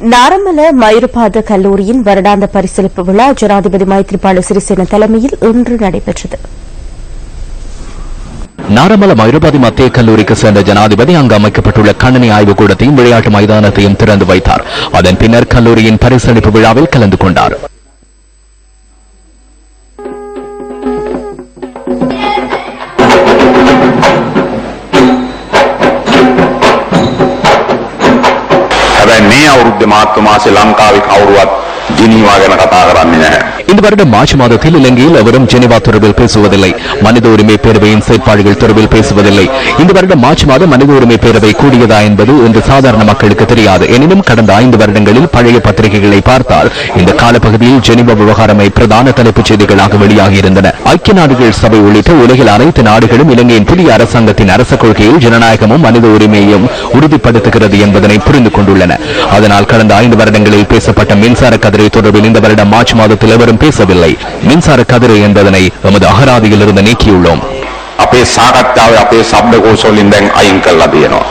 நாரமல மயூரபாத கல்லூரியின் வருடாந்த பரிசளிப்பு விழா ஜனாதிபதி மைத்ரிபால சிறிசேன தலைமையில் இன்று நடைபெற்றது. நாரமல மயூரபாதி மத்திய கல்லூரிக்கு சேர்ந்த ஜனாதிபதி அங்கு அமைக்கப்பட்டுள்ள கணினி ஆய்வுக்கூடத்தையும் விளையாட்டு மைதானத்தையும் திறந்து வைத்தார். அதன் பின்னர் கல்லூரியின் பரிசளிப்பு விழாவில் கலந்து கொண்டார். මේ අවුරුද්දේ මාර්තු මාසේ ලංකාවේ කවුරුවත් ජිනීවා ගැන කතා කරන්නේ නැහැ. இந்த வருடம் மார்ச் மாதத்தில் இலங்கையில் அவரும் ஜெனீவா தொடர்பில் பேசுவதில்லை. மனித உரிமை பேரவையின் செயற்பாடுகள் தொடர்பில் பேசுவதில்லை. இந்த வருடம் மார்ச் மாதம் மனித உரிமை பேரவை கூடியதா என்பது இன்று சாதாரண மக்களுக்கு தெரியாது. எனினும் கடந்த 5 வருடங்களில் பழைய பத்திரிகைகளை பார்த்தால் இந்த காலப்பகுதியில் ஜெனீவா விவகாரமை பிரதான தலைப்புச் செய்திகளாக வெளியாகியிருந்தன. ஐக்கிய நாடுகள் சபை உள்ளிட்ட உலகில் அனைத்து நாடுகளும் இலங்கையின் புதிய அரசாங்கத்தின் அரச கொள்கையில் ஜனநாயகமும் மனித உரிமையையும் உறுதிப்படுத்துகிறது என்பதனை புரிந்து கொண்டுள்ளன. அதனால் கடந்த 5 வருடங்களில் பேசப்பட்ட மின்சார கதிரை தொடர்பில் இந்த வருடம் மார்ச் மாதத்தில் எவரும் பேசவில்லை. மின்சார கதிரை என்பதனை எமது அகராதியில் இருந்து நீக்கியுள்ளோம். අපේ සාකච්ඡාවේ අපේ ශබ්දකෝෂ වලින් දැන් අයින් කරලා තියෙනවා.